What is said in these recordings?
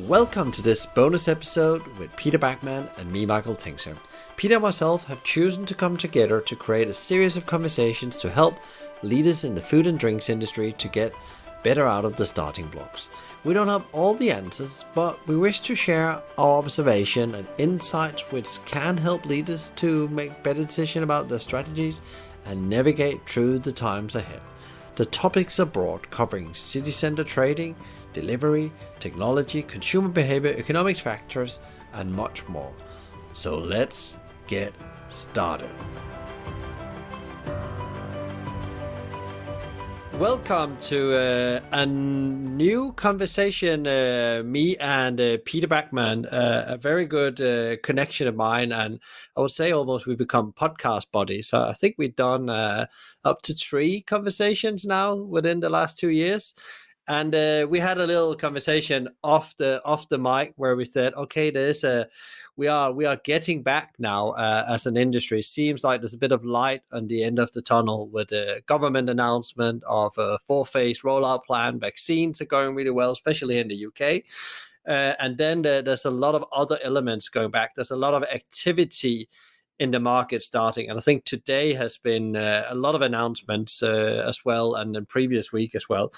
Welcome to this bonus episode with Peter Backman and me, Michael Tingsager. Peter and myself have chosen to come together to create a series of conversations to help leaders in the food and drinks industry to get better out of the starting blocks. We don't have all the answers, but we wish to share our observation and insights which can help leaders to make better decisions about their strategies and navigate through the times ahead. The topics are broad, covering city center trading, delivery, technology, consumer behavior, economic factors, and much more. So let's get started. Welcome to a new conversation, me and Peter Backman, a very good connection of mine, and I would say almost we become podcast buddies. So I think we've done up to 3 conversations now within the last 2 years. And we had a little conversation off the mic where we said, okay, we are getting back now as an industry. Seems like there's a bit of light on the end of the tunnel with a government announcement of a 4-phase rollout plan. Vaccines are going really well, especially in the UK. And then there's a lot of other elements going back. There's a lot of activity in the market starting. And I think today has been a lot of announcements as well, and the previous week as well.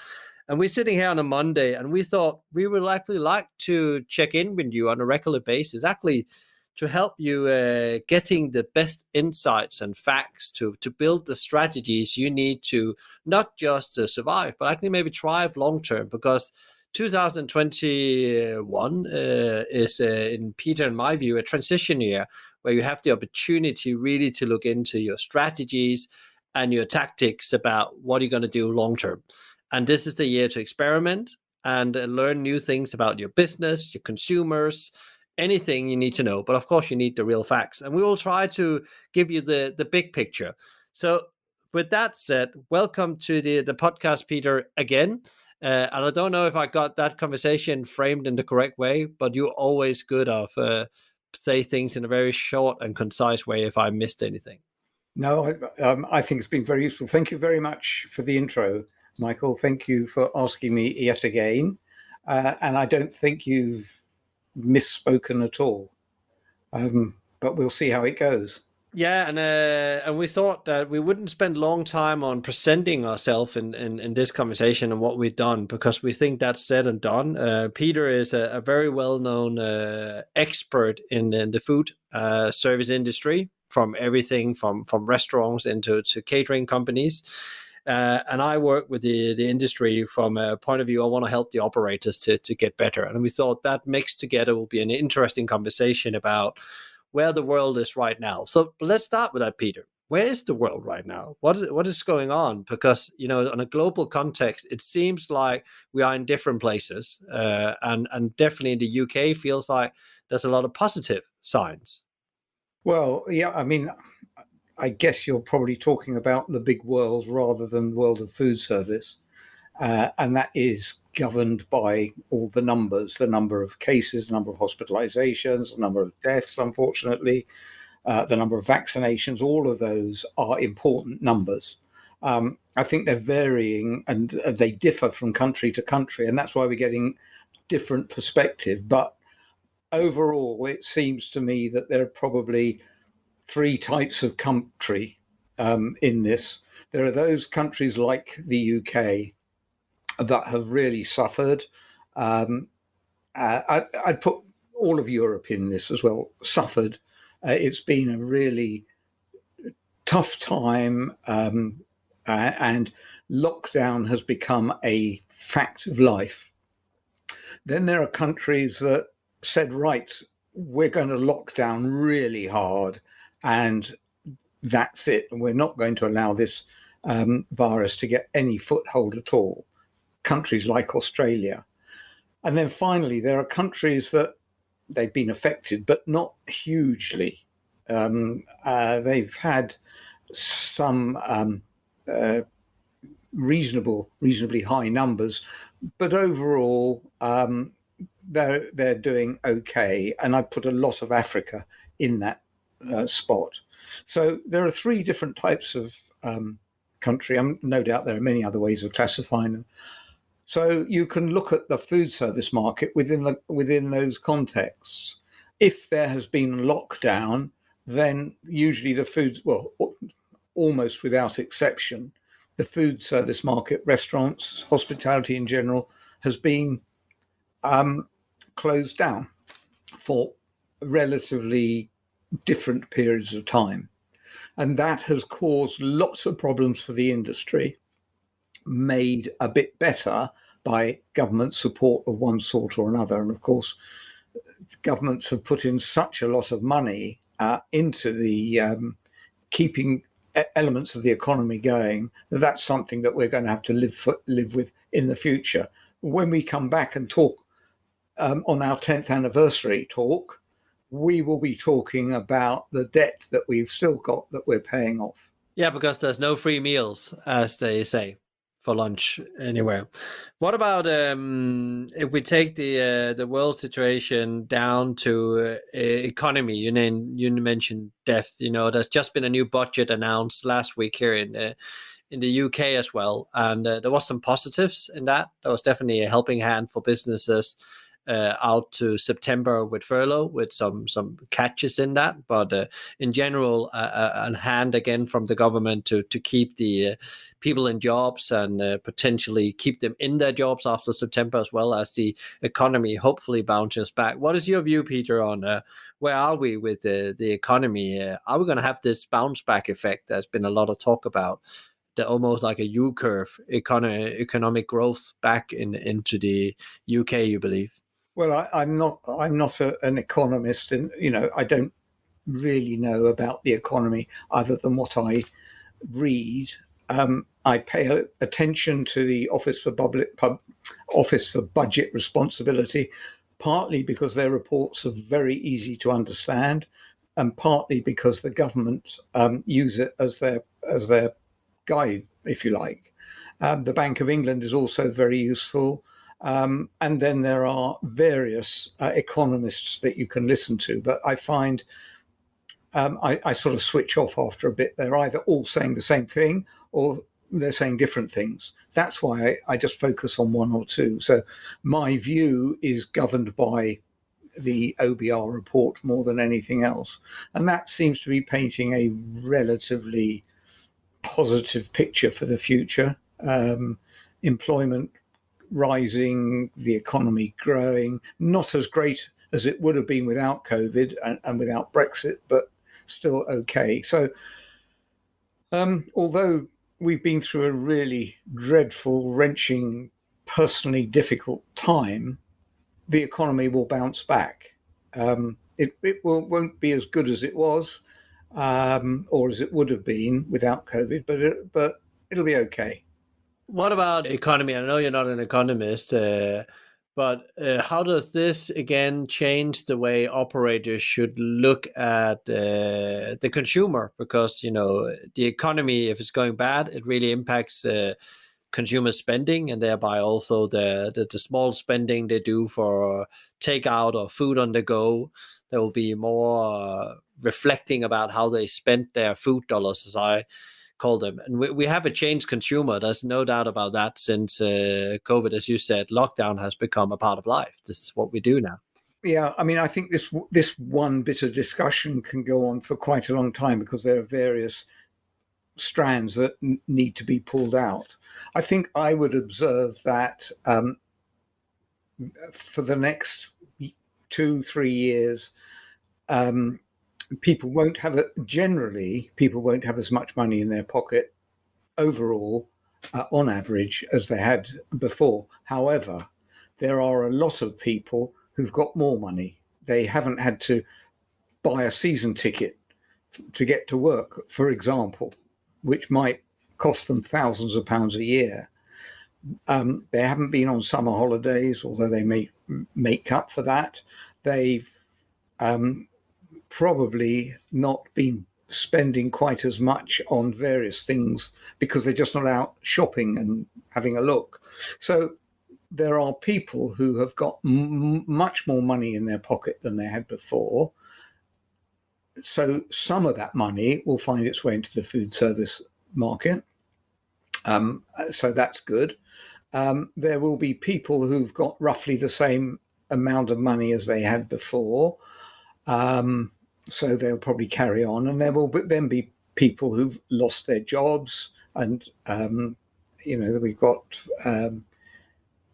And we're sitting here on a Monday, and we thought we would actually like to check in with you on a regular basis, actually to help you getting the best insights and facts to build the strategies you need to not just survive, but actually maybe thrive long term. Because 2021 is, in Peter and my view, a transition year where you have the opportunity really to look into your strategies and your tactics about what you're going to do long term. And this is the year to experiment and learn new things about your business, your consumers, anything you need to know. But of course, you need the real facts. And we will try to give you the big picture. So with that said, welcome to the podcast, Peter, again. And I don't know if I got that conversation framed in the correct way, but you're always good of say things in a very short and concise way if I missed anything. No, I think it's been very useful. Thank you very much for the intro, Michael. Thank you for asking me yet again. And I don't think you've misspoken at all. But we'll see how it goes. Yeah, and we thought that we wouldn't spend long time on presenting ourselves in this conversation and what we've done, because we think that's said and done. Peter is a very well-known expert in the food service industry, from everything from restaurants into catering companies. And I work with the industry from a point of view, I want to help the operators to get better. And we thought that mixed together will be an interesting conversation about where the world is right now. So let's start with that, Peter. Where is the world right now? What is going on? Because, on a global context, it seems like we are in different places. And definitely in the UK feels like there's a lot of positive signs. Well, yeah, I mean, I guess you're probably talking about the big world rather than the world of food service. And that is governed by all the numbers, the number of cases, the number of hospitalizations, the number of deaths, unfortunately, the number of vaccinations. All of those are important numbers. I think they're varying and they differ from country to country, and that's why we're getting different perspective. But overall, it seems to me that there are probably 3 types of country in this. There are those countries like the UK that have really suffered. I'd put all of Europe in this as well, suffered. It's been a really tough time, and lockdown has become a fact of life. Then there are countries that said, right, we're going to lock down really hard, and that's it. And we're not going to allow this virus to get any foothold at all. Countries like Australia. And then finally, there are countries that they've been affected, but not hugely. They've had some reasonably high numbers, but overall, they're doing okay. And I put a lot of Africa in that spot. So there are 3 different types of country. No doubt there are many other ways of classifying them. So you can look at the food service market within those contexts. If there has been lockdown, then usually almost without exception, the food service market, restaurants, hospitality in general, has been closed down for relatively different periods of time. And that has caused lots of problems for the industry, made a bit better by government support of one sort or another. And of course, governments have put in such a lot of money into the keeping elements of the economy going, that's something that we're going to have to live with in the future. When we come back and talk on our 10th anniversary talk, we will be talking about the debt that we've still got that we're paying off. Yeah, because there's no free meals, as they say, for lunch anywhere. What about if we take the world situation down to economy? You mentioned debt. There's just been a new budget announced last week here in the UK as well, and there was some positives in that. There was definitely a helping hand for businesses out to September with furlough, with some catches in that, but in general, a hand again from the government to keep the people in jobs and potentially keep them in their jobs after September, as well as the economy hopefully bounces back. What is your view, Peter, on where are we with the economy? Are we going to have this bounce back effect? There's been a lot of talk about the almost like a U curve economic growth back into the UK, you believe? Well, I'm not an economist, and I don't really know about the economy other than what I read. I pay attention to the Office for Budget Responsibility, partly because their reports are very easy to understand, and partly because the government use it as their guide, if you like. The Bank of England is also very useful. And then there are various economists that you can listen to, but I find I sort of switch off after a bit. They're either all saying the same thing or they're saying different things. That's why I just focus on one or two. So my view is governed by the OBR report more than anything else. And that seems to be painting a relatively positive picture for the future. Employment rising, the economy growing, not as great as it would have been without COVID and without Brexit, but still okay. So although we've been through a really dreadful, wrenching, personally difficult time, the economy will bounce back. Won't be as good as it was or as it would have been without COVID, but it'll be okay. What about economy? I know you're not an economist, but how does this again change the way operators should look at the consumer? Because the economy, if it's going bad, it really impacts consumer spending, and thereby also the small spending they do for takeout or food on the go. There will be more reflecting about how they spent their food dollars, as I call them. And we have a changed consumer. There's no doubt about that. Since COVID, as you said, lockdown has become a part of life. This is what we do now. Yeah, I mean, I think this one bit of discussion can go on for quite a long time because there are various strands that need to be pulled out. I think I would observe that for the next 2-3 years, people won't have as much money in their pocket overall on average as they had before. However, there are a lot of people who've got more money. They haven't had to buy a season ticket to get to work, for example, which might cost them thousands of pounds a year. They haven't been on summer holidays, although they may make up for that. They've probably not been spending quite as much on various things because they're just not out shopping and having a look. So there are people who have got much more money in their pocket than they had before. So some of that money will find its way into the food service market. So that's good. There will be people who've got roughly the same amount of money as they had before. So they'll probably carry on, and there will then be people who've lost their jobs, and we've got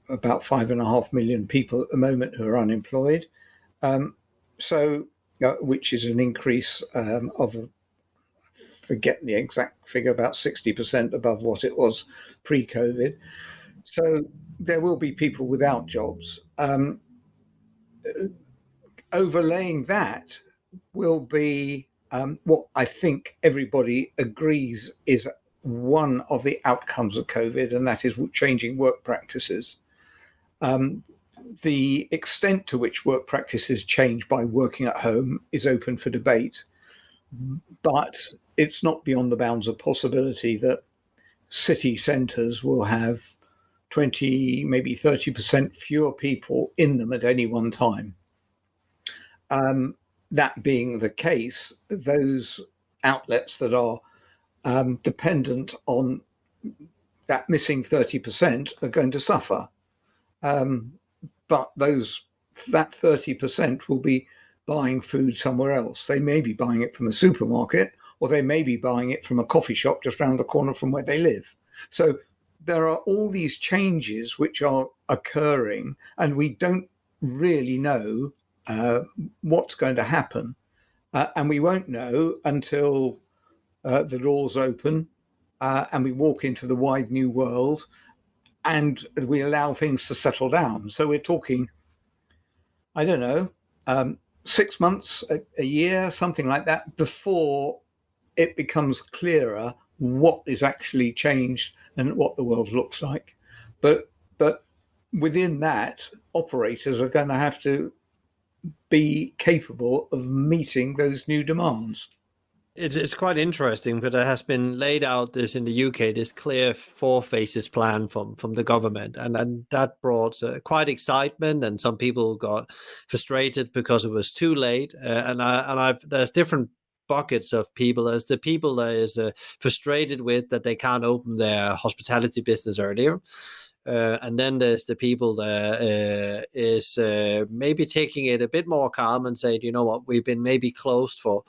about 5.5 million people at the moment who are unemployed. Which is an increase of, forget the exact figure, about 60% above what it was pre-COVID. So there will be people without jobs. Overlaying that will be what I think everybody agrees is one of the outcomes of COVID, and that is changing work practices. The extent to which work practices change by working at home is open for debate, but it's not beyond the bounds of possibility that city centres will have 20, maybe 30% fewer people in them at any one time. That being the case, those outlets that are dependent on that missing 30% are going to suffer. But that 30% will be buying food somewhere else. They may be buying it from a supermarket, or they may be buying it from a coffee shop just around the corner from where they live. So there are all these changes which are occurring, and we don't really know what's going to happen. And we won't know until the doors open and we walk into the wide new world and we allow things to settle down. So we're talking, I don't know, 6 months, a year, something like that, before it becomes clearer what is actually changed and what the world looks like. But within that, operators are going to have to be capable of meeting those new demands. It's quite interesting, but it has been laid out this in the UK, this clear 4 phases plan from the government, and that brought quite excitement, and some people got frustrated because it was too late. There's different buckets of people. There's the people that is frustrated with that they can't open their hospitality business earlier. And then there's the people that is maybe taking it a bit more calm and say, you know what, we've been maybe closed for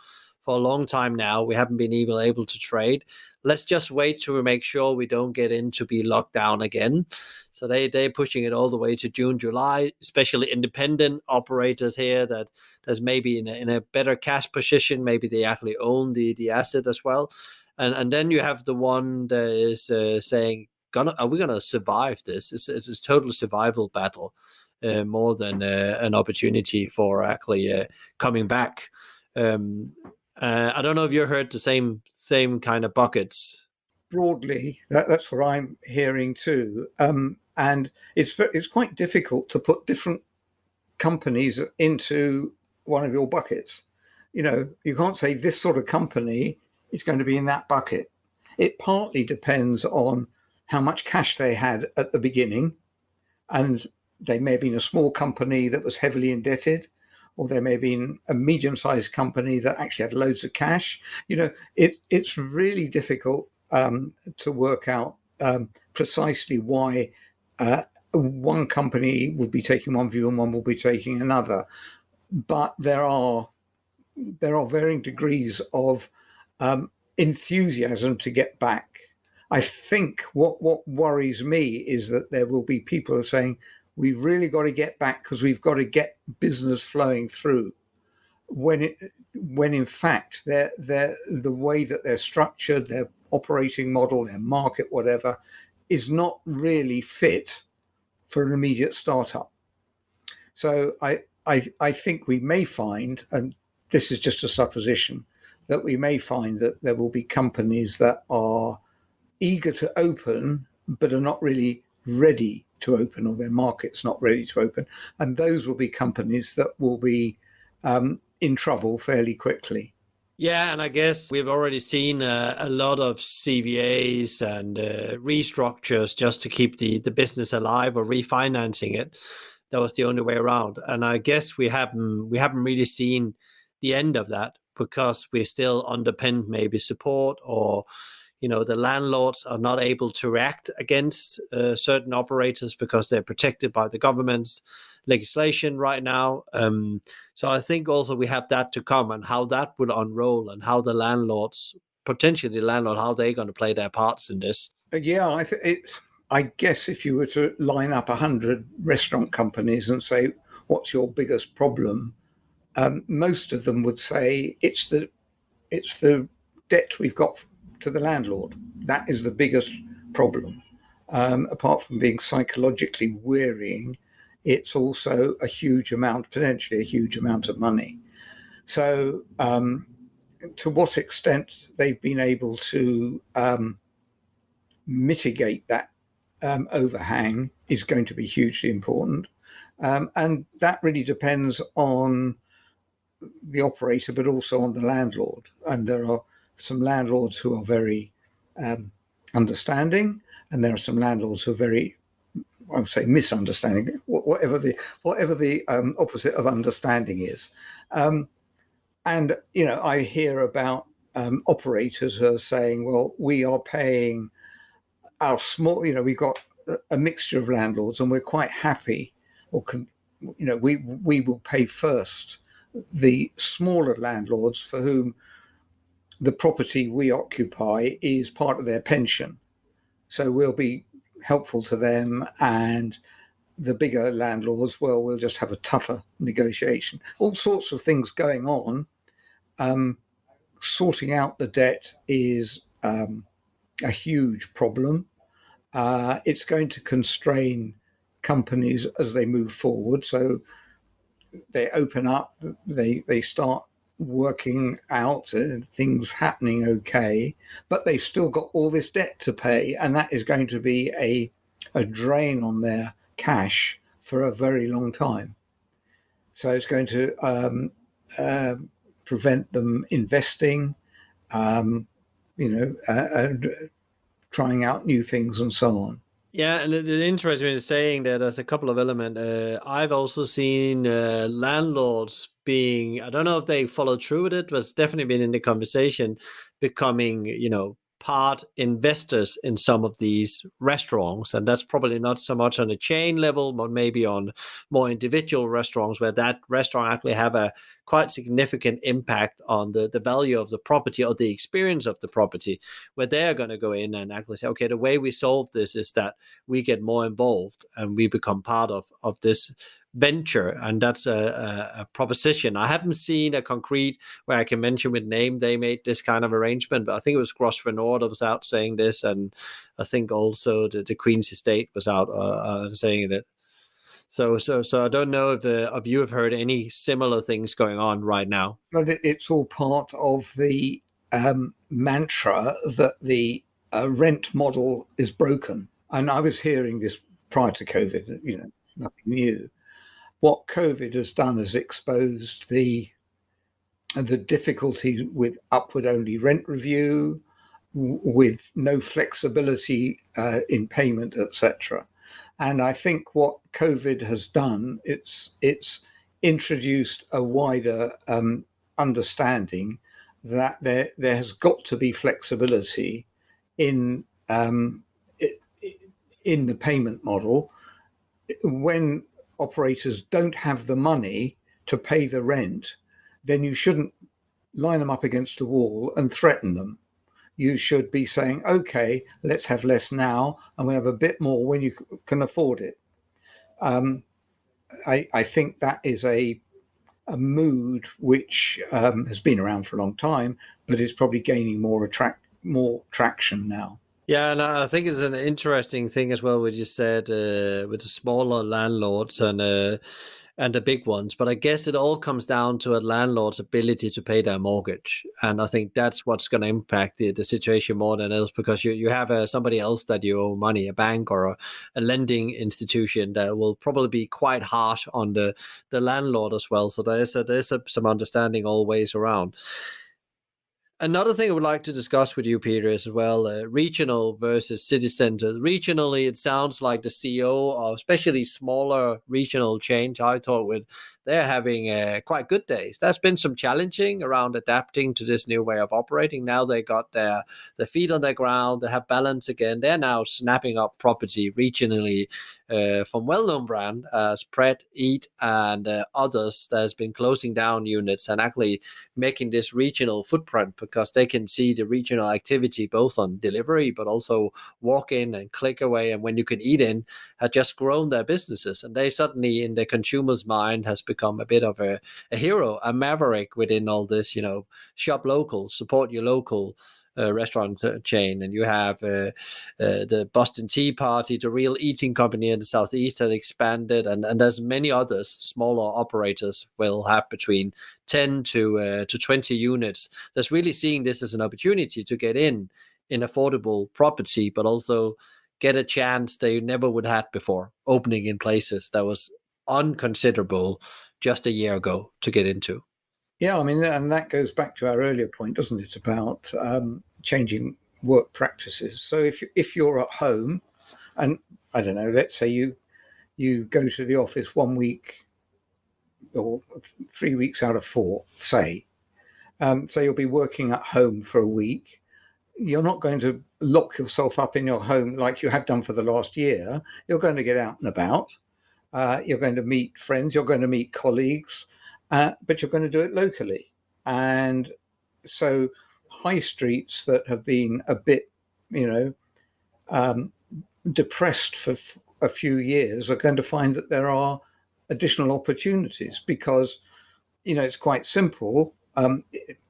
a long time now. We haven't been able to trade. Let's just wait to make sure we don't get into be locked down again. So they're pushing it all the way to June, July, especially independent operators here that's maybe in a better cash position. Maybe they actually own the asset as well. And then you have the one that is saying, are we gonna survive this? It's a total survival battle, more than an opportunity for actually coming back. I don't know if you heard the same kind of buckets. Broadly, that's what I'm hearing too, and it's quite difficult to put different companies into one of your buckets. You can't say this sort of company is going to be in that bucket. It partly depends on how much cash they had at the beginning, and they may have been a small company that was heavily indebted, or there may have been a medium-sized company that actually had loads of cash. It's really difficult to work out precisely why one company would be taking one view and one will be taking another. But there are varying degrees of enthusiasm to get back. I think what worries me is that there will be people who are saying, we've really got to get back because we've got to get business flowing through. When in fact, the way that they're structured, their operating model, their market, whatever, is not really fit for an immediate startup. So I think we may find, and this is just a supposition, that we may find that there will be companies that are eager to open but are not really ready to open, or their market's not ready to open, and those will be companies that will be in trouble fairly quickly. Yeah, and I guess we've already seen a lot of CVAs and restructures just to keep the business alive, or refinancing it. That was the only way around, and I guess we haven't really seen the end of that, because we're still underpinned maybe support, or the landlords are not able to react against certain operators because they're protected by the government's legislation right now. So I think also we have that to come, and how that will unroll, and how the landlords, potentially the landlord, how they're going to play their parts in this. Yeah, I guess if you were to line up 100 restaurant companies and say, what's your biggest problem? Most of them would say it's the debt we've got to the landlord. That is the biggest problem. Apart from being psychologically wearying, it's also potentially a huge amount of money. So to what extent they've been able to mitigate that overhang is going to be hugely important. And that really depends on the operator, but also on the landlord. And there are some landlords who are very understanding, and there are some landlords who are very, I would say, misunderstanding, whatever the opposite of understanding is. And I hear about operators who are saying, well, we are paying our small, we've got a mixture of landlords, and we're quite happy, we will pay first the smaller landlords for whom the property we occupy is part of their pension. So we'll be helpful to them, and the bigger landlords, well, we'll just have a tougher negotiation. All sorts of things going on. Sorting out the debt is a huge problem. It's going to constrain companies as they move forward. So they open up, they start working out, things happening okay, but they've still got all this debt to pay, and that is going to be a drain on their cash for a very long time. So it's going to prevent them investing, and trying out new things and so on. Yeah, and the interesting is saying that there's a couple of elements. I've also seen landlords being, I don't know if they followed through with it, but it's definitely been in the conversation, becoming, part investors in some of these restaurants. And that's probably not so much on a chain level, but maybe on more individual restaurants, where that restaurant actually have a quite significant impact on the value of the property or the experience of the property, where they're going to go in and actually say, okay, the way we solve this is that we get more involved and we become part of this venture. And that's a proposition. I haven't seen a concrete where I can mention with name they made this kind of arrangement, but I think it was Grosvenor Nord that was out saying this, and I think also the Queen's Estate was out saying it. So I don't know if you have heard any similar things going on right now. But it's all part of the mantra that the rent model is broken. And I was hearing this prior to COVID, nothing new. What COVID has done is exposed the difficulties with upward-only rent review, with no flexibility in payment, etc. And I think what COVID has done, it's introduced a wider understanding that there has got to be flexibility in the payment model. When operators don't have the money to pay the rent, then you shouldn't line them up against the wall and threaten them. You should be saying, okay, let's have less now, and we'll have a bit more when you can afford it. I think that is a mood which has been around for a long time, but is probably gaining more traction now. Yeah, and I think it's an interesting thing as well, what you said with the smaller landlords and the big ones. But I guess it all comes down to a landlord's ability to pay their mortgage. And I think that's what's going to impact the situation more than else, because you have somebody else that you owe money, a bank or a lending institution, that will probably be quite harsh on the landlord as well. So there's some understanding all ways around. Another thing I would like to discuss with you, Peter, as well, regional versus city center. Regionally, it sounds like the CEO of especially smaller regional chains I talk with, they're having quite good days. There's been some challenging around adapting to this new way of operating. Now they got their feet on the ground, they have balance again. They're now snapping up property regionally from well-known brand as Pret, Eat, and others that has been closing down units and actually making this regional footprint, because they can see the regional activity both on delivery but also walk in and click away, and when you can eat in, have just grown their businesses. And they suddenly, in the consumer's mind, has become a bit of a hero, a maverick within all this, shop local, support your local restaurant chain. And you have the Boston Tea Party, the real eating company in the Southeast, has expanded, and there's many others. Smaller operators will have between 10 to 20 units. That's really seeing this as an opportunity to get in affordable property, but also get a chance they never would have had before, opening in places that was unconsiderable just a year ago to get into. Yeah, I mean, and that goes back to our earlier point, doesn't it, about changing work practices. So if you're at home, and I don't know, let's say you go to the office 1 week or 3 weeks out of 4, say, so you'll be working at home for a week. You're not going to lock yourself up in your home like you have done for the last year. You're going to get out and about. You're going to meet friends. You're going to meet colleagues, but you're going to do it locally. And so high streets that have been a bit, depressed for a few years are going to find that there are additional opportunities, because, it's quite simple.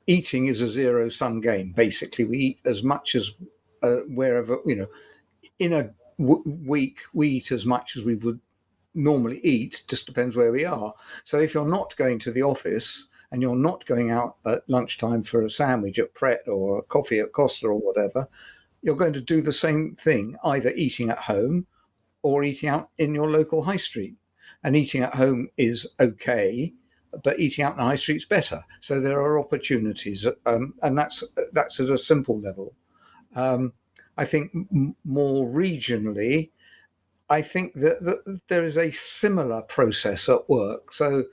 Eating is a zero-sum game. Basically, we eat as much as wherever, in a week, we eat as much as we would normally eat, just depends where we are. So if you're not going to the office and you're not going out at lunchtime for a sandwich at Pret or a coffee at Costa or whatever, you're going to do the same thing, either eating at home or eating out in your local high street. And eating at home is okay, but eating out in the high street's better. So there are opportunities, and that's at a simple level. I think more regionally, I think that there is a similar process at work. So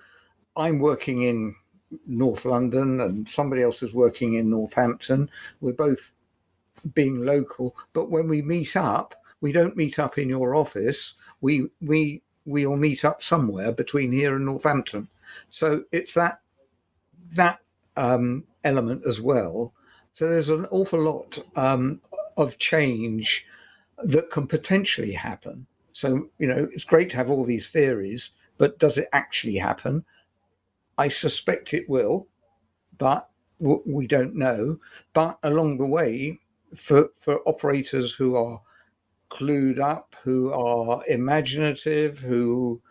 I'm working in North London and somebody else is working in Northampton. We're both being local, but when we meet up, we don't meet up in your office. We'll meet up somewhere between here and Northampton. So it's that element as well. So there's an awful lot of change that can potentially happen. So, it's great to have all these theories, but does it actually happen? I suspect it will, but we don't know. But along the way, for operators who are clued up, who are imaginative, who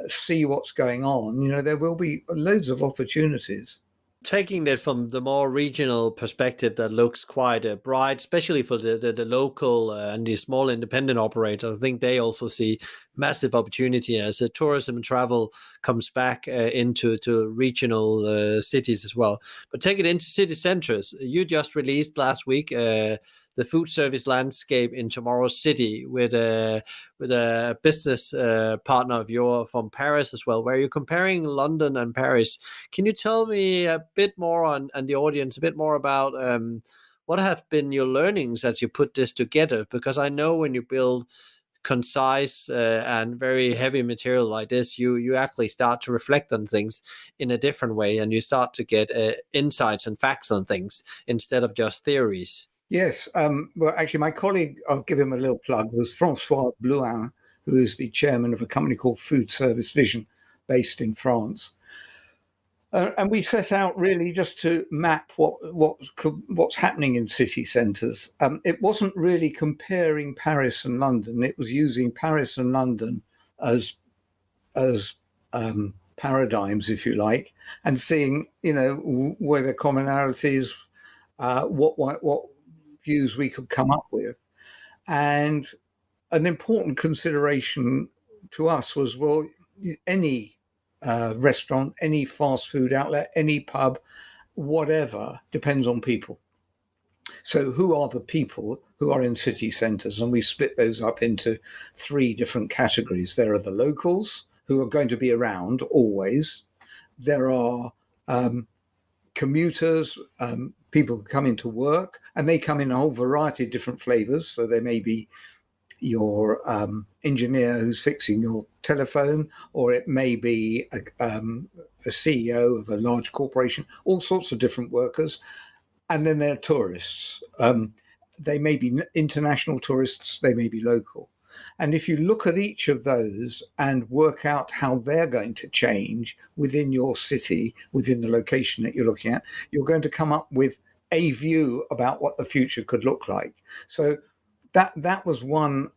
see what's going on, there will be loads of opportunities. Taking that from the more regional perspective, that looks quite bright, especially for the local and the small independent operators. I think they also see massive opportunity as tourism and travel comes back into regional cities as well. But take it into city centers. You just released last week the food service landscape in tomorrow's city with a business partner of yours from Paris as well, where you're comparing London and Paris. Can you tell me a bit more and the audience a bit more about what have been your learnings as you put this together? Because I know when you build concise and very heavy material like this, you actually start to reflect on things in a different way, and you start to get insights and facts on things instead of just theories. Yes. Well, actually, my colleague, I'll give him a little plug, was Francois Blouin, who is the chairman of a company called Food Service Vision, based in France. And we set out really just to map what's happening in city centres. It wasn't really comparing Paris and London. It was using Paris and London as paradigms, if you like, and seeing where the commonalities, what views we could come up with. And an important consideration to us was, well, any restaurant, any fast food outlet, any pub, whatever, depends on people. So who are the people who are in city centres? And we split those up into 3 different categories. There are the locals, who are going to be around always. There are commuters, people who come into work, and they come in a whole variety of different flavors. So there may be your engineer who's fixing your telephone, or it may be a CEO of a large corporation, all sorts of different workers. And then there are tourists. They may be international tourists, they may be local. And if you look at each of those and work out how they're going to change within your city, within the location that you're looking at, you're going to come up with a view about what the future could look like. So that was one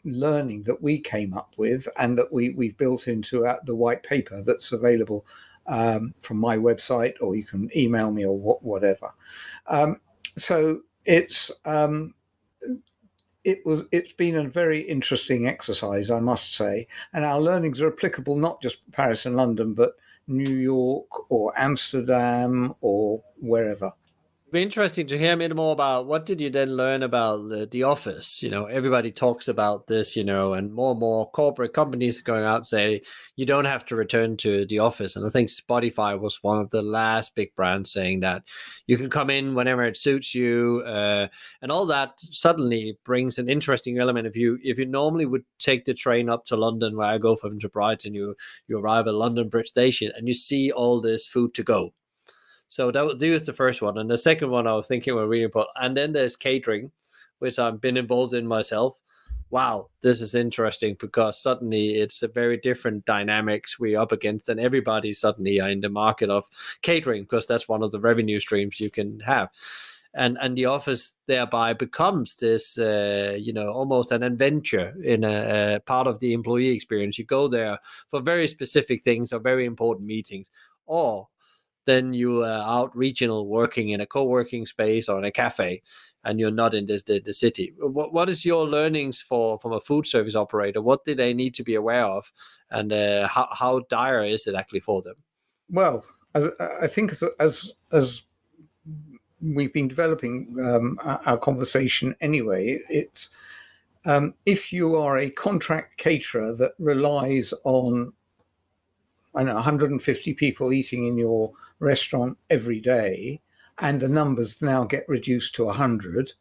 learning that we came up with, and that we built into the white paper that's available from my website, or you can email me, or whatever. So it's been a very interesting exercise, I must say, and our learnings are applicable not just Paris and London, but New York or Amsterdam or wherever. Be interesting to hear a bit more about what did you then learn about the office. Everybody talks about this, and more corporate companies going out and say you don't have to return to the office. And I think Spotify was one of the last big brands saying that you can come in whenever it suits you, and all that suddenly brings an interesting element. If you normally would take the train up to London, where I go from to Brighton, you arrive at London Bridge Station and you see all this food to go. So that was the first one. And the second one I was thinking were really important. And then there's catering, which I've been involved in myself. Wow, this is interesting, because suddenly it's a very different dynamics we're up against, and everybody suddenly are in the market of catering, because that's one of the revenue streams you can have. And the office thereby becomes this, almost an adventure in a part of the employee experience. You go there for very specific things or very important meetings, or then you are out regional working in a co-working space or in a cafe, and you're not in the city. What is your learnings from a food service operator? What do they need to be aware of, and how dire is it actually for them? Well, I think as we've been developing our conversation anyway, it's if you are a contract caterer that relies on 150 people eating in your restaurant every day, and the numbers now get reduced to 100,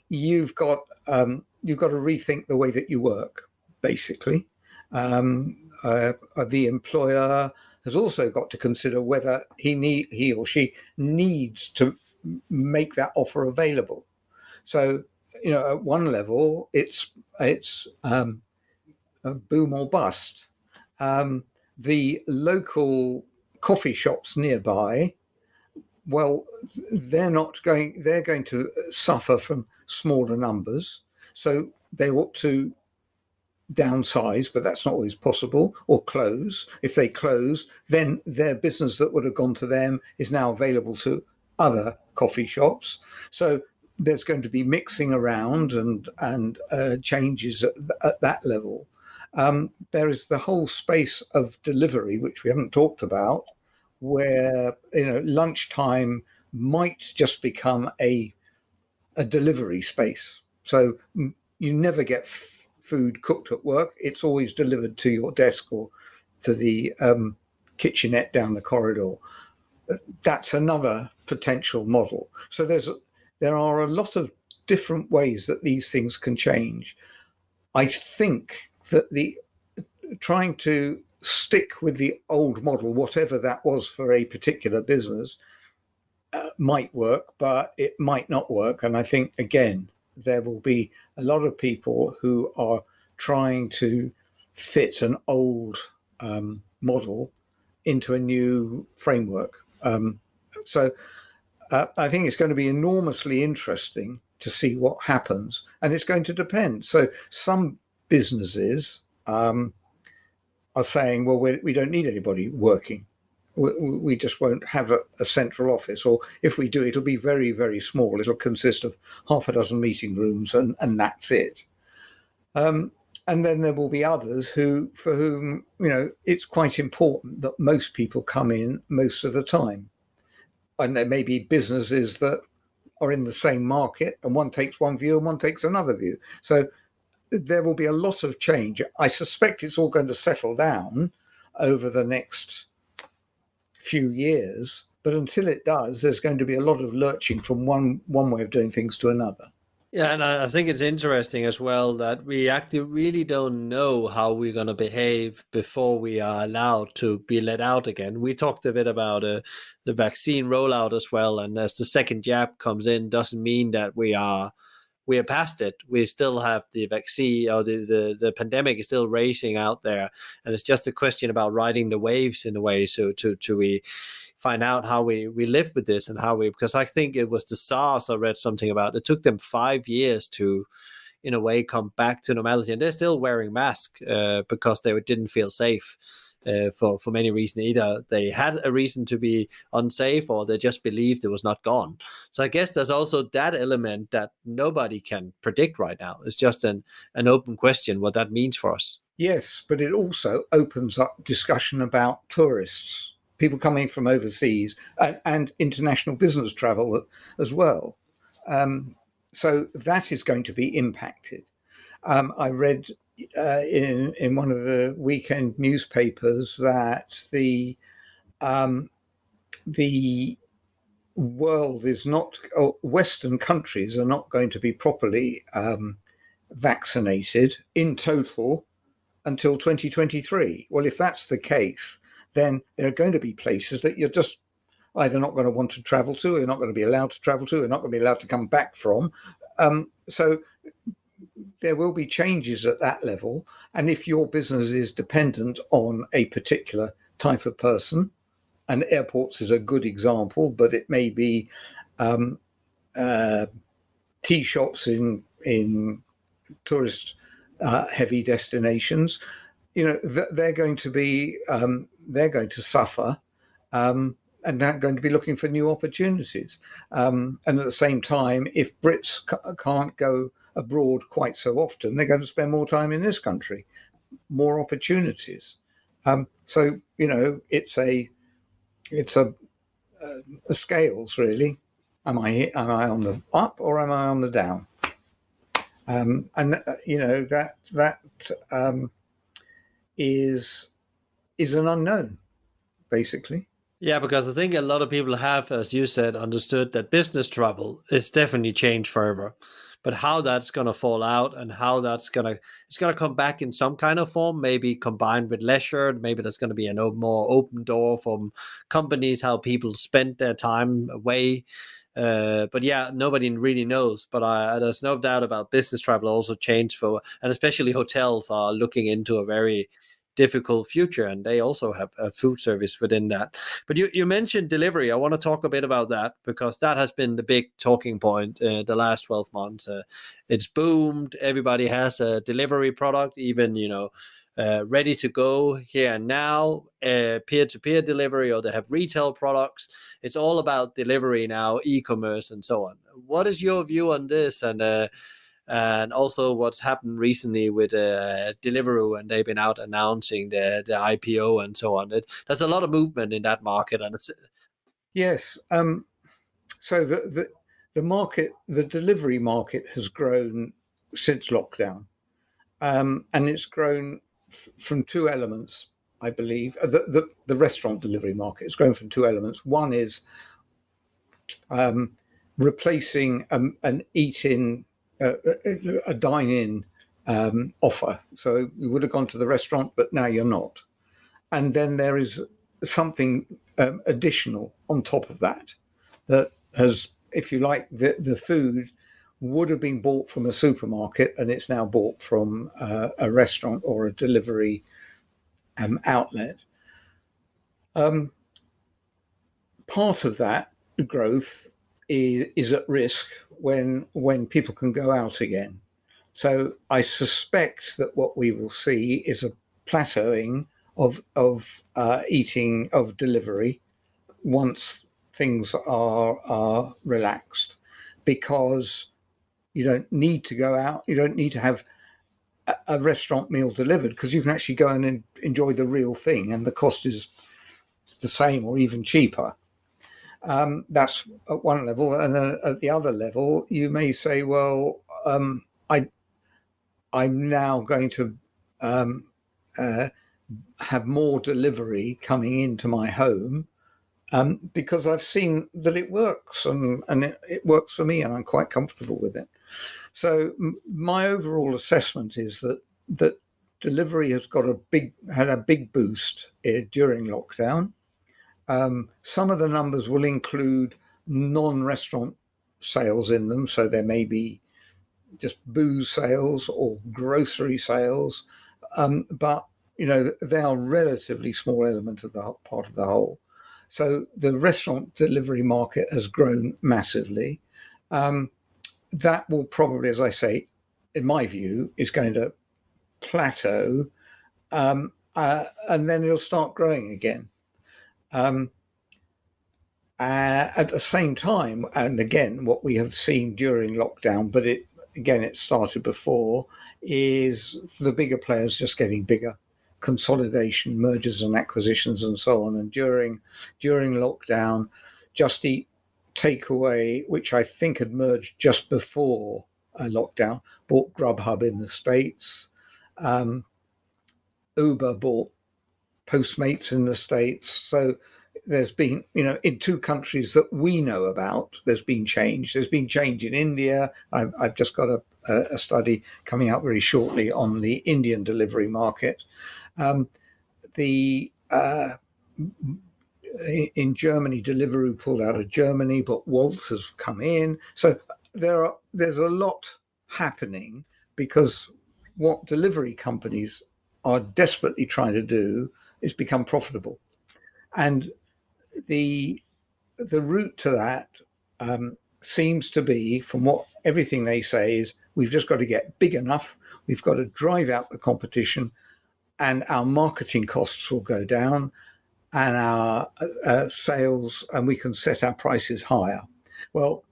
you've got to rethink the way that you work, basically. The employer has also got to consider whether he or she needs to make that offer available. So, at one level, it's a boom or bust. The local coffee shops nearby, well, they're going to suffer from smaller numbers, so they ought to downsize, but that's not always possible, or close. If they close, then their business that would have gone to them is now available to other coffee shops. So there's going to be mixing around and changes at that level. There is the whole space of delivery, which we haven't talked about, where lunchtime might just become a delivery space. So you never get food cooked at work; it's always delivered to your desk or to the kitchenette down the corridor. That's another potential model. So there are a lot of different ways that these things can change. I think that trying to stick with the old model, whatever that was for a particular business, might work, but it might not work. And I think, again, there will be a lot of people who are trying to fit an old model into a new framework. So I think it's going to be enormously interesting to see what happens, and it's going to depend. So some businesses are saying, well, we don't need anybody working. We just won't have a central office, or if we do, it'll be very, very small. It'll consist of half a dozen meeting rooms, and that's it. And then there will be others for whom it's quite important that most people come in most of the time. And there may be businesses that are in the same market, and one takes one view and one takes another view. So there will be a lot of change. I suspect it's all going to settle down over the next few years. But until it does, there's going to be a lot of lurching from one way of doing things to another. Yeah, and I think it's interesting as well that we actually really don't know how we're going to behave before we are allowed to be let out again. We talked a bit about the vaccine rollout as well, and as the second jab comes in, doesn't mean that we are past it. We still have the vaccine, or the pandemic is still racing out there, and it's just a question about riding the waves in a way. So to we find out how we live with this, and how we, because I think it was the SARS I read something about. It took them 5 years to, in a way, come back to normality, and they're still wearing masks because they didn't feel safe. For many reasons, either they had a reason to be unsafe, or they just believed it was not gone. So I guess there's also that element that nobody can predict right now. It's just an open question what that means for us. Yes, but it also opens up discussion about tourists, people coming from overseas, and international business travel as well. So that is going to be impacted. I read in one of the weekend newspapers that the world is not, or Western countries are not going to be properly vaccinated in total until 2023. Well, if that's the case, then there are going to be places that you're just either not going to want to travel to, or you're not going to be allowed to travel to, or not going to be allowed to come back from. So there will be changes at that level. And if your business is dependent on a particular type of person, and airports is a good example, but it may be tea shops in tourist heavy destinations, they're going to suffer, and they're going to be looking for new opportunities. And at the same time, if Brits can't go abroad quite so often, they're going to spend more time in this country, more opportunities. So it's a scales, really. Am I on the up, or am I on the down? And that is an unknown, basically. Yeah, because I think a lot of people have, as you said, understood that business travel is definitely changed forever. But how that's going to fall out, and how it's going to come back in some kind of form, maybe combined with leisure. Maybe there's going to be a more open door from companies, how people spend their time away. But yeah, nobody really knows. But there's no doubt about business travel also changed and especially hotels are looking into a very difficult future, and they also have a food service within that. But you mentioned delivery. I want to talk a bit about that, because that has been the big talking point the last 12 months. It's boomed. Everybody has a delivery product, even ready to go here and now, peer-to-peer delivery, or they have retail products. It's all about delivery now, e-commerce and so on. What is your view on this? And also what's happened recently with Deliveroo, and they've been out announcing the IPO and so on. There's a lot of movement in that market, and it's Yes. So the market, the delivery market, has grown since lockdown, and it's grown from two elements, I believe. The restaurant delivery market has grown from two elements. One is replacing an eat-in, a dine-in offer. So you would have gone to the restaurant, but now you're not. And then there is something additional on top of that has, if you like, the food would have been bought from a supermarket, and it's now bought from a restaurant or a delivery outlet. Part of that growth is at risk when people can go out again. So I suspect that what we will see is a plateauing of eating, of delivery, once things are relaxed, because you don't need to go out. You don't need to have a restaurant meal delivered, because you can actually go and enjoy the real thing, and the cost is the same or even cheaper. That's at one level, and then at the other level, you may say, "Well, I'm now going to have more delivery coming into my home, because I've seen that it works, and it works for me, and I'm quite comfortable with it. So my overall assessment is that delivery has had a big boost during lockdown. Some of the numbers will include non-restaurant sales in them, so there may be just booze sales or grocery sales, but they are a relatively small element of the part of the whole. So the restaurant delivery market has grown massively. That will probably, as I say, in my view, is going to plateau, and then it'll start growing again. At the same time, and again, what we have seen during lockdown, but it started before, is the bigger players just getting bigger, consolidation, mergers and acquisitions, and so on. And during lockdown, Just Eat Takeaway, which I think had merged just before lockdown, bought Grubhub in the States. Uber bought Postmates in the States. So there's been, in two countries that we know about, there's been change. There's been change in India. I've just got a study coming out very shortly on the Indian delivery market. In Germany, Deliveroo pulled out of Germany, but Wolt has come in. So there's a lot happening, because what delivery companies are desperately trying to do is become profitable. And the route to that seems to be, from what everything they say, is we've just got to get big enough, we've got to drive out the competition, and our marketing costs will go down, and our sales, and we can set our prices higher. Well,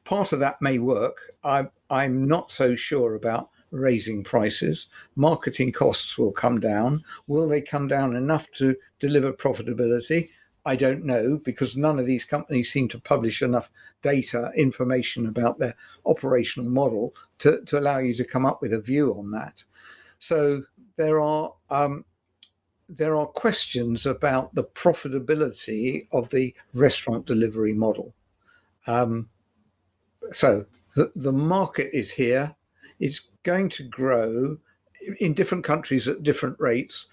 part of that may work. I'm not so sure about raising prices. Marketing costs will come down. Will they come down enough to deliver profitability? I don't know, because none of these companies seem to publish enough data, information about their operational model to allow you to come up with a view on that. So there are questions about the profitability of the restaurant delivery model. So the market is here. It's going to grow in different countries at different rates.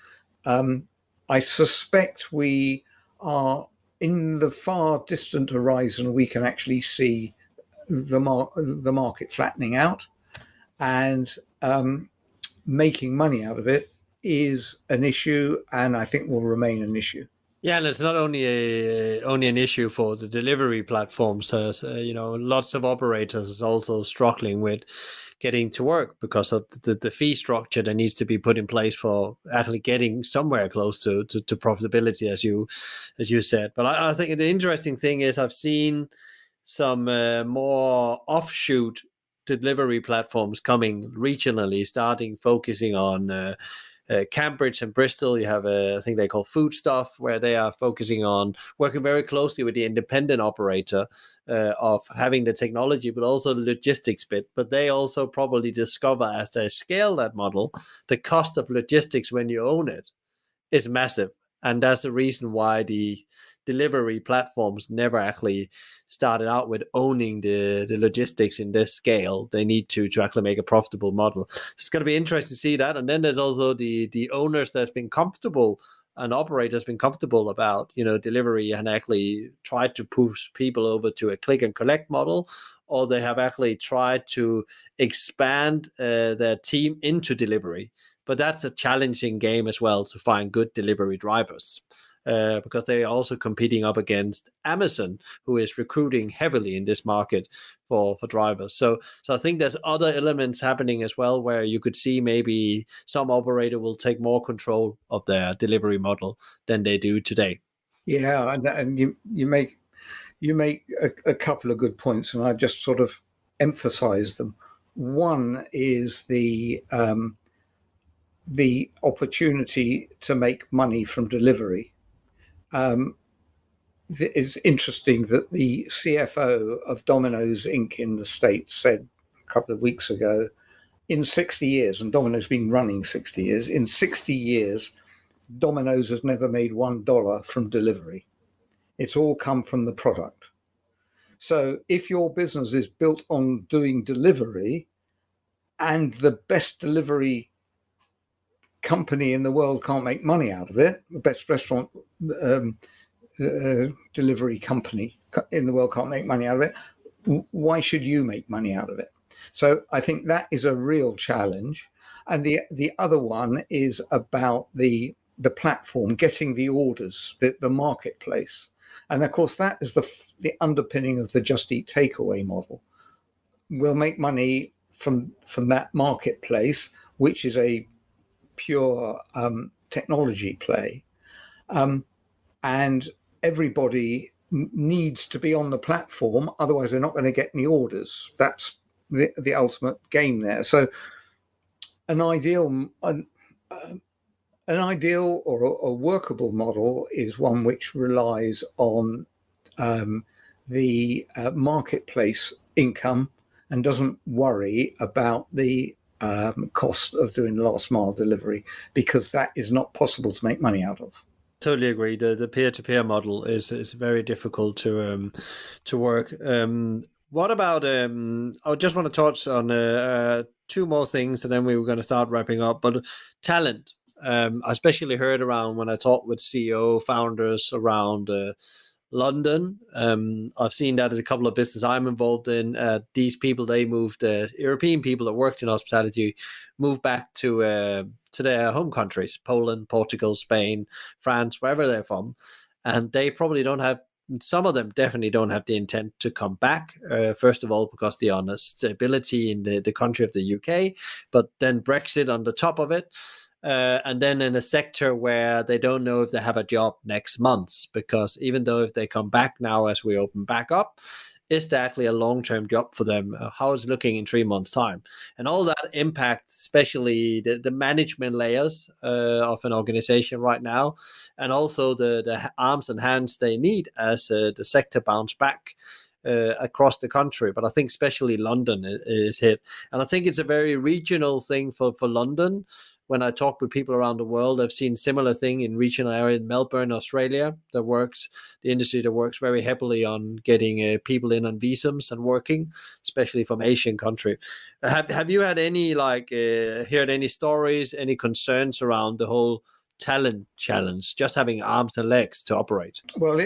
I suspect we are in the far distant horizon. We can actually see the market flattening out, and making money out of it is an issue, and I think will remain an issue. Yeah, and it's not only an issue for the delivery platforms. Lots of operators is also struggling with getting to work because of the fee structure that needs to be put in place for actually getting somewhere close to profitability, as you said. But I think the interesting thing is I've seen some more offshoot delivery platforms coming regionally, starting focusing on Cambridge and Bristol. You have I think they call Food Stuff, where they are focusing on working very closely with the independent operator of having the technology, but also the logistics bit. But they also probably discover, as they scale that model, the cost of logistics when you own it is massive. And that's the reason why the delivery platforms never actually started out with owning the logistics in this scale. They need to actually make a profitable model. It's going to be interesting to see that. And then there's also the owners that's been comfortable, and operators been comfortable about delivery, and actually tried to push people over to a click and collect model, or they have actually tried to expand their team into delivery. But that's a challenging game as well, to find good delivery drivers, because they are also competing up against Amazon, who is recruiting heavily in this market for drivers. So I think there's other elements happening as well, where you could see maybe some operator will take more control of their delivery model than they do today. Yeah, and you make a couple of good points, and I just sort of emphasize them. One is the opportunity to make money from delivery. It's interesting that the CFO of Domino's Inc. in the States said a couple of weeks ago, in 60 years, and Domino's been running 60 years, in 60 years, Domino's has never made $1 from delivery. It's all come from the product. So if your business is built on doing delivery, and the best delivery company in the world can't make money out of it, the best restaurant delivery company in the world can't make money out of it, why should you make money out of it? So I think that is a real challenge. And the other one is about the platform, getting the orders, the marketplace. And of course, that is the underpinning of the Just Eat takeaway model. We'll make money from that marketplace, which is a pure technology play. And everybody needs to be on the platform, otherwise they're not going to get any orders. That's the ultimate game there. So an ideal or a workable model is one which relies on the marketplace income and doesn't worry about the cost of doing last mile delivery, because that is not possible to make money out of. Totally agree. The peer-to-peer model is very difficult to work. What about I just want to touch on two more things, and then we were going to start wrapping up. But talent, I especially heard around when I talked with CEO founders around London. I've seen that as a couple of businesses I'm involved in. These people, they moved, European people that worked in hospitality, moved back to their home countries, Poland, Portugal, Spain, France, wherever they're from. And they probably don't have, some of them definitely don't have the intent to come back. First of all, because they're on a stability in the country of the UK, but then Brexit on the top of it. And then in a sector where they don't know if they have a job next month, because even though if they come back now as we open back up, is that actually a long-term job for them? How is it looking in 3 months' time? And all that impact, especially the management layers of an organization right now, and also the arms and hands they need as the sector bounce back across the country. But I think especially London is hit. And I think it's a very regional thing for London. When I talk with people around the world, I've seen similar thing in regional area in Melbourne, Australia, the industry that works very heavily on getting people in on visums and working, especially from Asian country. Have you had any heard any stories, any concerns around the whole talent challenge, just having arms and legs to operate? Well,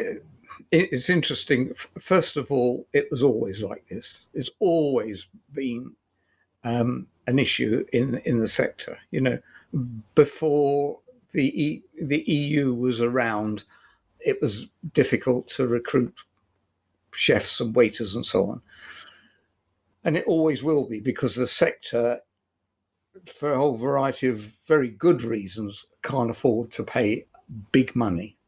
it's interesting. First of all, it was always like this. It's always been an issue in the sector. You know, before the EU was around, it was difficult to recruit chefs and waiters and so on. And it always will be, because the sector, for a whole variety of very good reasons, can't afford to pay big money.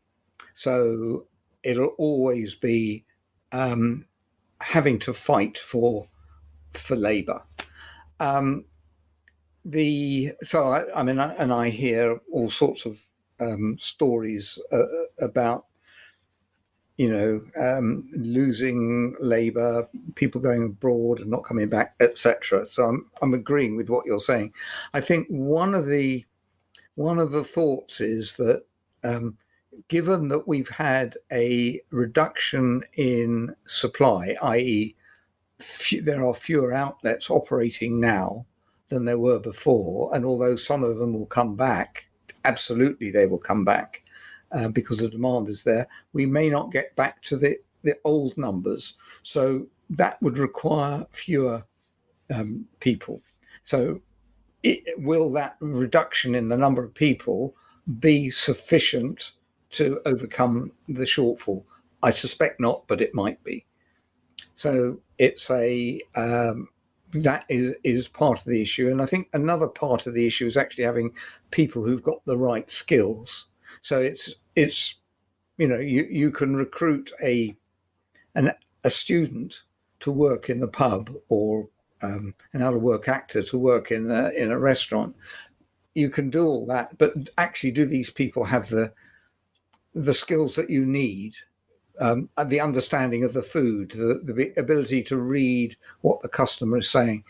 So it'll always be having to fight for labour. I hear all sorts of stories about losing labour, people going abroad and not coming back, etc. So I'm agreeing with what you're saying. I think one of the thoughts is that given that we've had a reduction in supply, i.e., there are fewer outlets operating now than there were before, and although some of them will come back, absolutely they will come back because the demand is there, we may not get back to the old numbers. So that would require fewer people. So will that reduction in the number of people be sufficient to overcome the shortfall? I suspect not, but it might be. So it's that is part of the issue. And I think another part of the issue is actually having people who've got the right skills. So it's you can recruit a student to work in the pub, or an out-of-work actor to work in a restaurant. You can do all that, but actually, do these people have the skills that you need? The understanding of the food, the ability to read what the customer is saying.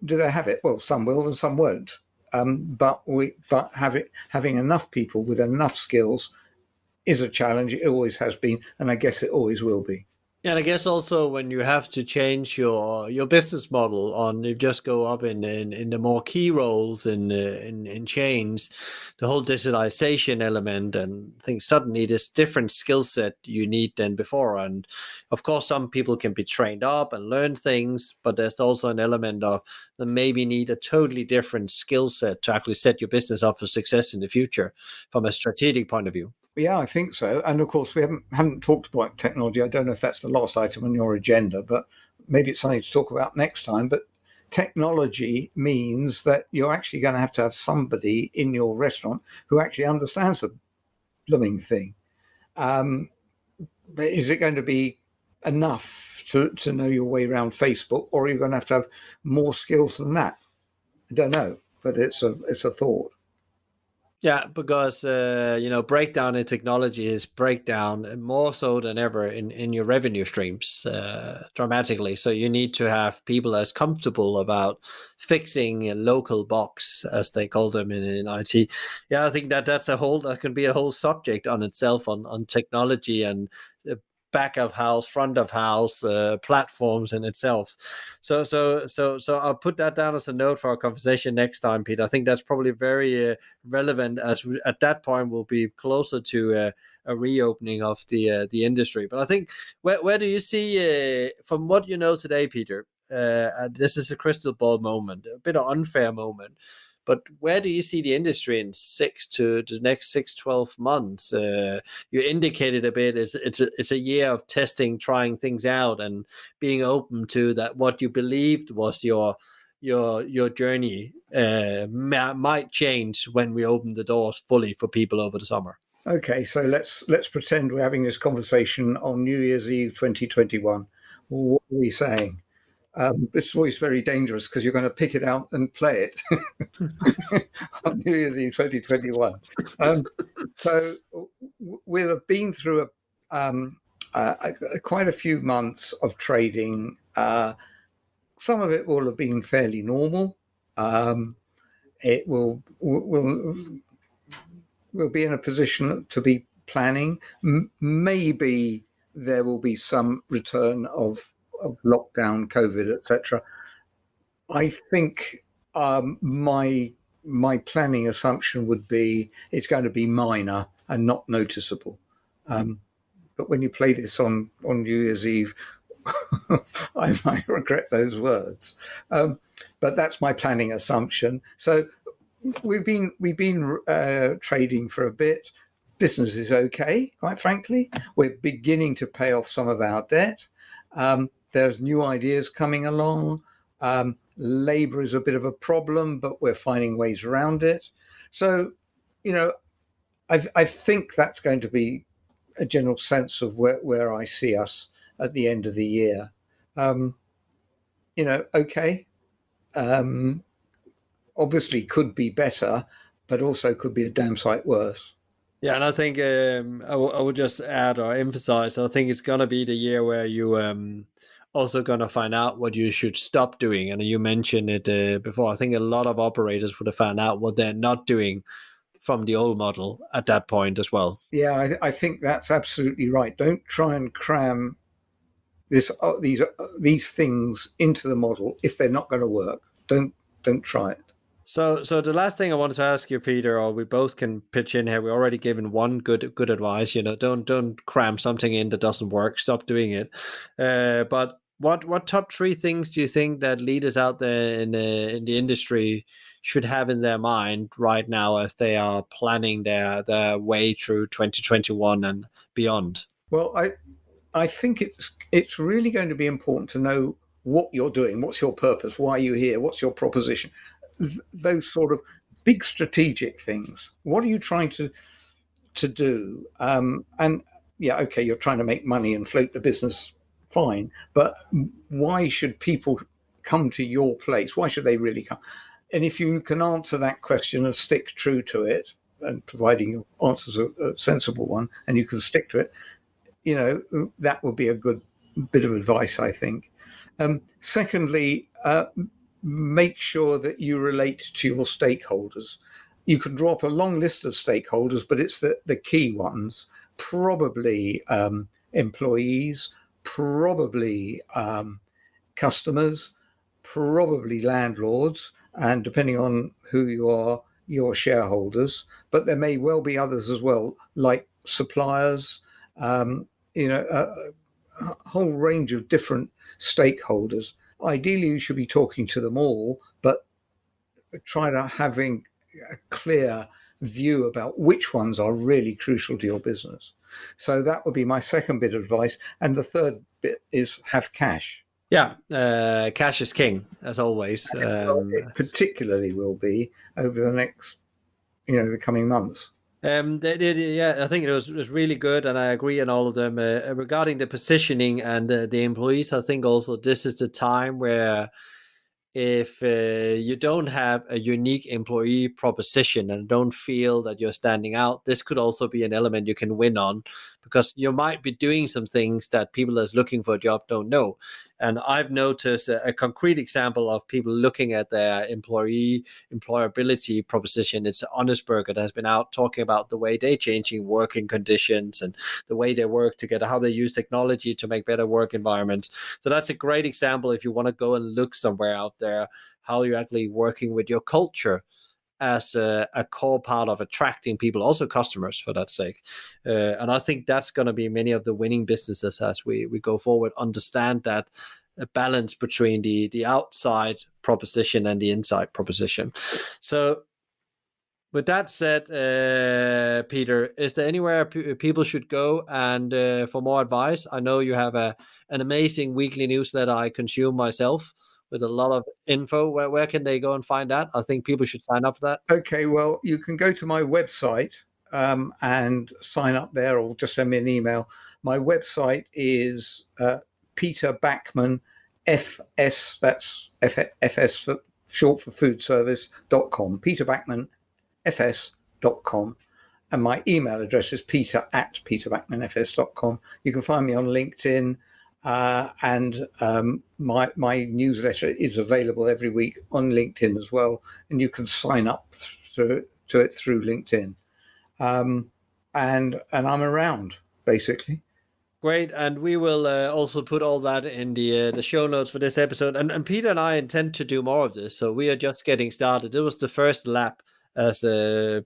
Do they have it? Well, some will and some won't. But having enough people with enough skills is a challenge. It always has been, and I guess it always will be. Yeah, and I guess also when you have to change your business model on, you just go up in the more key roles in chains, the whole digitalization element, and I think suddenly this different skill set you need than before. And of course, some people can be trained up and learn things, but there's also an element of that maybe need a totally different skill set to actually set your business up for success in the future from a strategic point of view. Yeah, I think so. And of course, we haven't talked about technology. I don't know if that's the last item on your agenda, but maybe it's something to talk about next time. But technology means that you're actually going to have somebody in your restaurant who actually understands the blooming thing. But is it going to be enough to know your way around Facebook, or are you going to have more skills than that? I don't know, but it's a thought. Yeah, because breakdown in technology is breakdown more so than ever in your revenue streams dramatically. So you need to have people as comfortable about fixing a local box, as they call them in IT. Yeah, I think that can be a whole subject on itself on technology and back of house, front of house platforms in itself. So I'll put that down as a note for our conversation next time, Peter. I think that's probably very relevant, as at that point we'll be closer to a reopening of the industry. But I think where do you see from what you know today, Peter? This is a crystal ball moment, a bit of unfair moment. But where do you see the industry in the next 12 months? You indicated a bit. It's a year of testing, trying things out, and being open to that. What you believed was your journey might change when we open the doors fully for people over the summer. Okay, so let's pretend we're having this conversation on New Year's Eve 2021. What are we saying? This is always very dangerous because you're going to pick it out and play it on New Year's Eve 2021. So we'll have been through quite a few months of trading. Some of it will have been fairly normal. It will we'll be in a position to be planning. Maybe there will be some return of lockdown, COVID, etc. I think my planning assumption would be it's going to be minor and not noticeable. But when you play this on New Year's Eve, I might regret those words. But that's my planning assumption. So we've been trading for a bit. Business is okay, quite frankly. We're beginning to pay off some of our debt. There's new ideas coming along. Labor is a bit of a problem, but we're finding ways around it. So, I think that's going to be a general sense of where I see us at the end of the year. Okay. Obviously could be better, but also could be a damn sight worse. Yeah, and I think I would just add or emphasize, I think it's going to be the year where you also going to find out what you should stop doing. And you mentioned it before. I think a lot of operators would have found out what they're not doing from the old model at that point as well. Yeah, I think that's absolutely right. Don't try and cram these things into the model if they're not going to work. Don't try it. So the last thing I wanted to ask you, Peter, or we both can pitch in here. We already given one good advice. Don't cram something in that doesn't work. Stop doing it. But what top three things do you think that leaders out there in the industry should have in their mind right now as they are planning their way through 2021 and beyond? Well, I think it's really going to be important to know what you're doing. What's your purpose? Why are you here? What's your proposition? Those sort of big strategic things. What are you trying to do? And yeah, okay, you're trying to make money and float the business, fine. But why should people come to your place? Why should they really come? And if you can answer that question and stick true to it, and providing your answer's a sensible one, and you can stick to it, that would be a good bit of advice, I think. Secondly, make sure that you relate to your stakeholders. You can draw up a long list of stakeholders, but it's the key ones probably employees, probably customers, probably landlords, and depending on who you are, your shareholders. But there may well be others as well, like suppliers, a whole range of different stakeholders. Ideally, you should be talking to them all, but try to having a clear view about which ones are really crucial to your business. So that would be my second bit of advice. And the third bit is have cash. Yeah, cash is king, as always. Well, it particularly will be over the next, the coming months. Yeah, I think it was really good, and I agree on all of them. Regarding the positioning and the employees, I think also this is the time where if you don't have a unique employee proposition and don't feel that you're standing out, this could also be an element you can win on, because you might be doing some things that people that's looking for a job don't know. And I've noticed a concrete example of people looking at their employability proposition. It's Honest Burger that has been out talking about the way they're changing working conditions and the way they work together, how they use technology to make better work environments. So that's a great example if you want to go and look somewhere out there, how you're actually working with your culture as a core part of attracting people, also customers for that sake. And I think that's going to be many of the winning businesses as we go forward, understand that balance between the outside proposition and the inside proposition. So with that said, Peter, is there anywhere people should go and for more advice? I know you have an amazing weekly newsletter I consume myself with a lot of info. Where can they go and find that? I think people should sign up for that. Okay, well, you can go to my website and sign up there, or just send me an email. My website is Peter Backman FS, that's FS for short for food service.com, peterbackmanfs.com. And my email address is peter@peterbackmanfs.com. You can find me on LinkedIn. And my newsletter is available every week on LinkedIn as well, and you can sign up to it through LinkedIn. And I'm around, basically. Great, and we will also put all that in the show notes for this episode. And Peter and I intend to do more of this, so we are just getting started. It was the first lap, as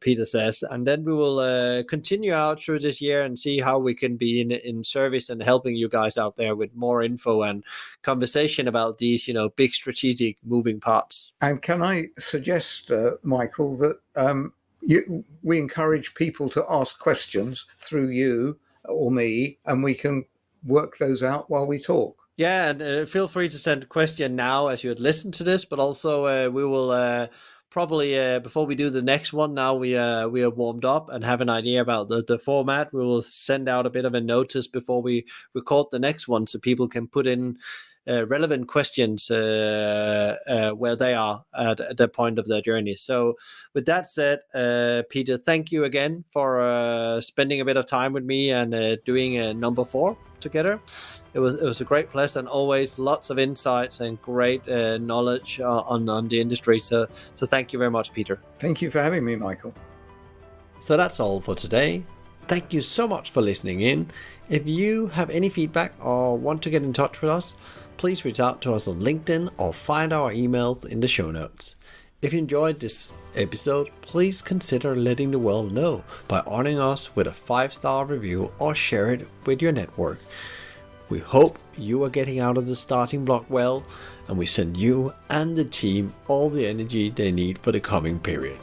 Peter says, and then we will continue out through this year and see how we can be in service and helping you guys out there with more info and conversation about these, big strategic moving parts. And can I suggest, Michael, that we encourage people to ask questions through you or me, and we can work those out while we talk. Yeah, and feel free to send a question now as you had listened to this, but also we will probably before we do the next one, now we are warmed up and have an idea about the format, we will send out a bit of a notice before we record the next one so people can put in relevant questions where they are at the point of their journey. So with that said, Peter, thank you again for spending a bit of time with me and doing number 4 together. It was a great pleasure, and always lots of insights and great knowledge on the industry. So thank you very much, Peter. Thank you for having me, Michael. So that's all for today. Thank you so much for listening in. If you have any feedback or want to get in touch with us, please reach out to us on LinkedIn or find our emails in the show notes. If you enjoyed this episode, please consider letting the world know by honoring us with a 5-star review or share it with your network. We hope you are getting out of the starting block well, and we send you and the team all the energy they need for the coming period.